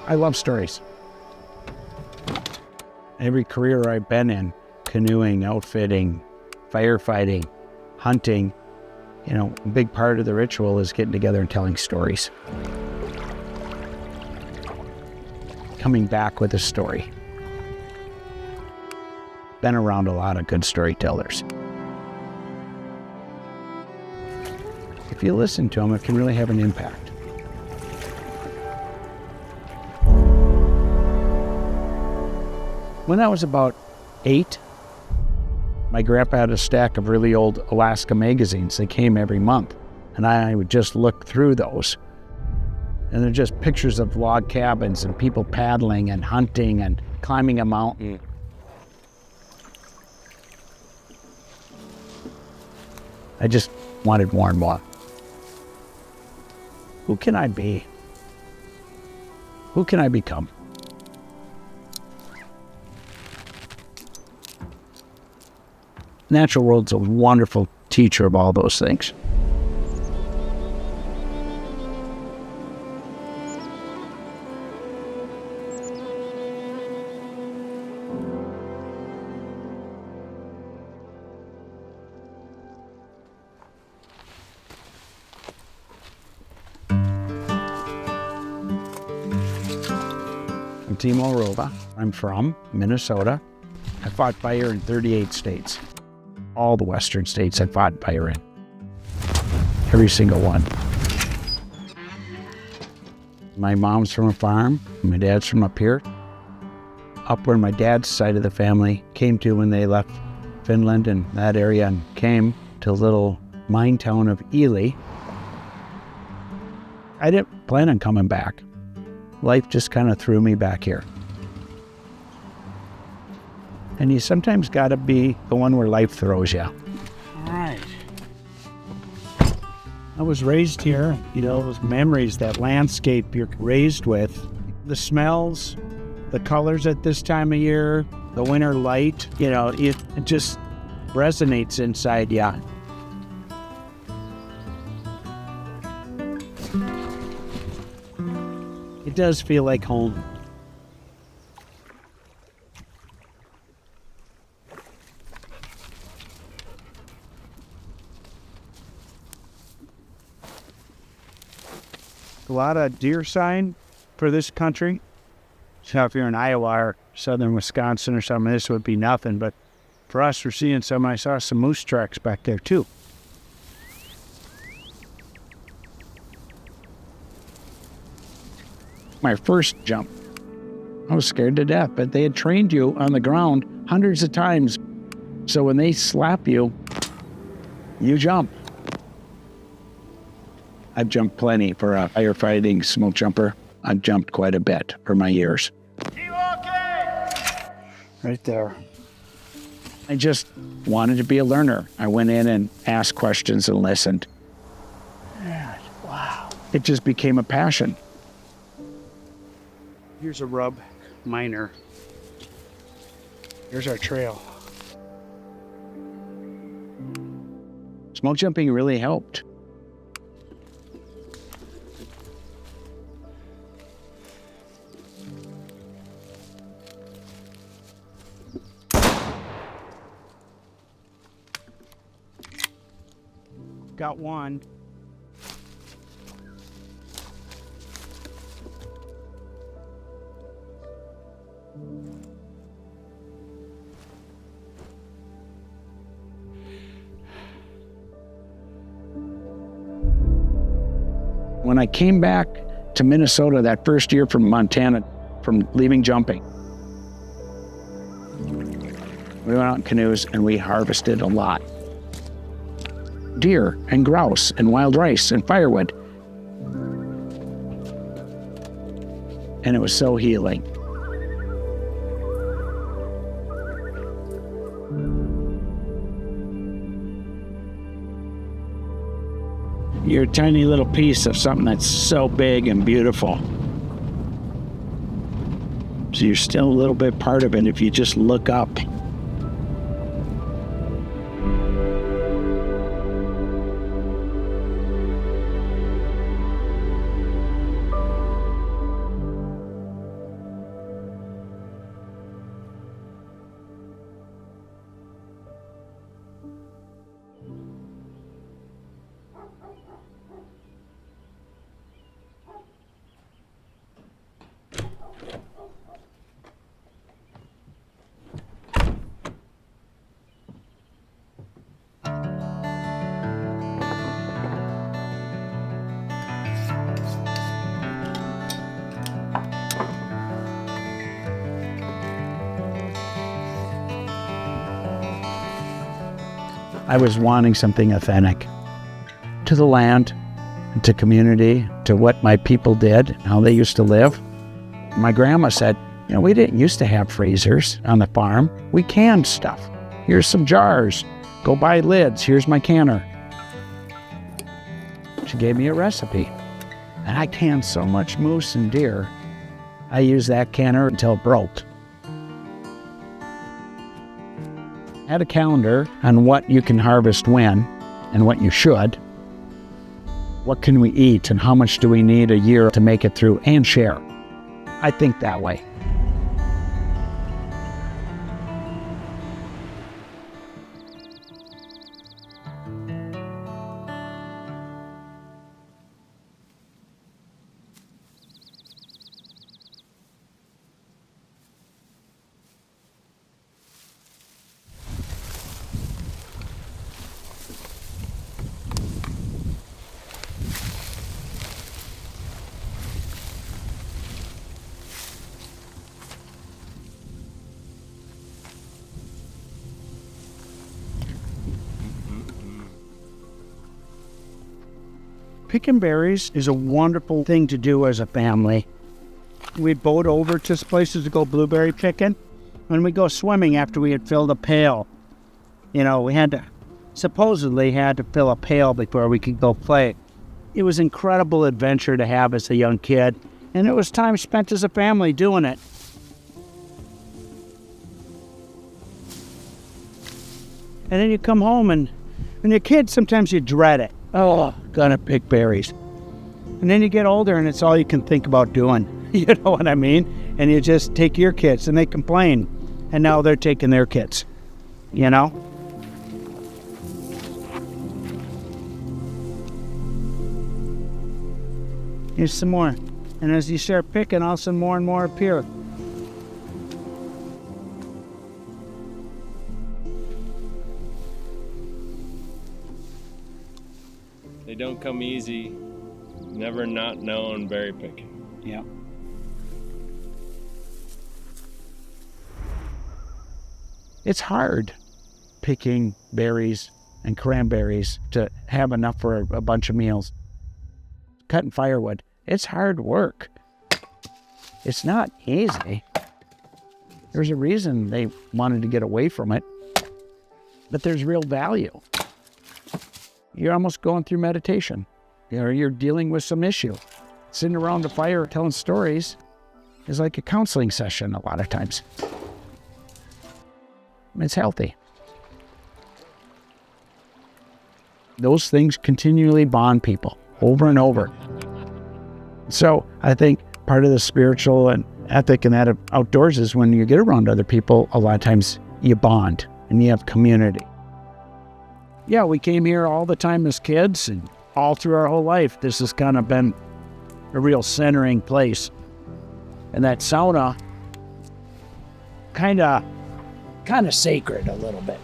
I love stories. Every career I've been in, canoeing, outfitting, firefighting, hunting, a big part of the ritual is getting together and telling stories. Coming back with a story. Been around a lot of good storytellers. If you listen to them, it can really have an impact. When I was about 8, my grandpa had a stack of really old Alaska magazines. They came every month, and I would just look through those. And they're just pictures of log cabins and people paddling and hunting and climbing a mountain. I just wanted more and more. Who can I be? Who can I become? Natural world's a wonderful teacher of all those things. I'm Timo Rova. I'm from Minnesota. I fought fire in 38 states. All the western states I fought fire in. Every single one. My mom's from a farm. My dad's from up here. Up where my dad's side of the family came to when they left Finland and that area and came to a little mine town of Ely. I didn't plan on coming back. Life just kind of threw me back here. And you sometimes gotta be the one where life throws you. All right. I was raised here, those memories, that landscape you're raised with, the smells, the colors at this time of year, the winter light, it just resonates inside you. It does feel like home. A lot of deer sign for this country. So if you're in Iowa or southern Wisconsin or something, this would be nothing. But for us, we're seeing some. I saw some moose tracks back there too. My first jump, I was scared to death, but they had trained you on the ground hundreds of times. So when they slap you, you jump. I've jumped plenty for a firefighting smoke jumper. I've jumped quite a bit for my years. Right there. I just wanted to be a learner. I went in and asked questions and listened. Wow. It just became a passion. Here's a rub miner. Here's our trail. Smoke jumping really helped. Got one. When I came back to Minnesota that first year from Montana, from leaving jumping, we went out in canoes and we harvested a lot. Deer and grouse and wild rice and firewood. And it was so healing. You're a tiny little piece of something that's so big and beautiful. So you're still a little bit part of it if you just look up. I was wanting something authentic to the land, to community, to what my people did, how they used to live. My grandma said, we didn't used to have freezers on the farm. We canned stuff. Here's some jars. Go buy lids. Here's my canner. She gave me a recipe. And I canned so much moose and deer, I used that canner until it broke. I had a calendar on what you can harvest when and what you should. What can we eat and how much do we need a year to make it through and share? I think that way. Picking berries is a wonderful thing to do as a family. We'd boat over to places to go blueberry picking, and we'd go swimming after we had filled a pail. We supposedly had to fill a pail before we could go play. It was an incredible adventure to have as a young kid, and it was time spent as a family doing it. And then you come home, and when you're a kid, sometimes you dread it. Oh, gonna pick berries. And then you get older and it's all you can think about doing. You know what I mean? And you just take your kids and they complain. And now they're taking their kids. Here's some more. And as you start picking, all some more and more appear. They don't come easy. Never not known berry picking. Yeah. It's hard picking berries and cranberries to have enough for a bunch of meals. Cutting firewood, it's hard work. It's not easy. There's a reason they wanted to get away from it, but there's real value. You're almost going through meditation. You're dealing with some issue. Sitting around the fire telling stories is like a counseling session a lot of times. It's healthy. Those things continually bond people over and over. So I think part of the spiritual and ethic and that of outdoors is when you get around other people, a lot of times you bond and you have community. Yeah, we came here all the time as kids and all through our whole life. This has kind of been a real centering place. And that sauna, kind of sacred a little bit.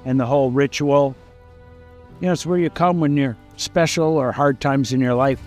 And the whole ritual, it's where you come when you're special or hard times in your life.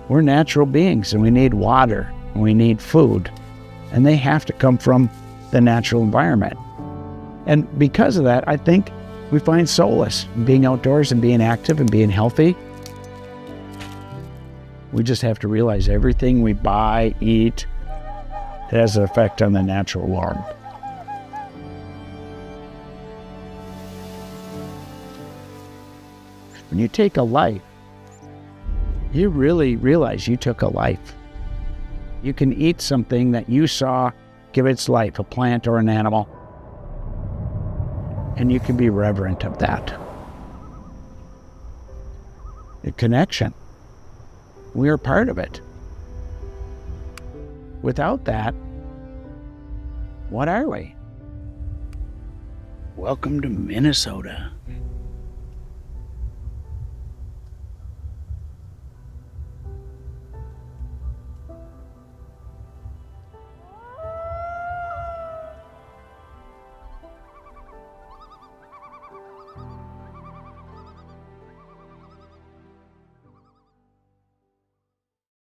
We're natural beings and we need water and we need food, and they have to come from the natural environment. And because of that, I think we find solace in being outdoors and being active and being healthy. We just have to realize everything we buy, eat, it has an effect on the natural world. When you take a life, you really realize you took a life. You can eat something that you saw give its life, a plant or an animal, and you can be reverent of that. A connection. We are part of it. Without that, what are we? Welcome to Minnesota.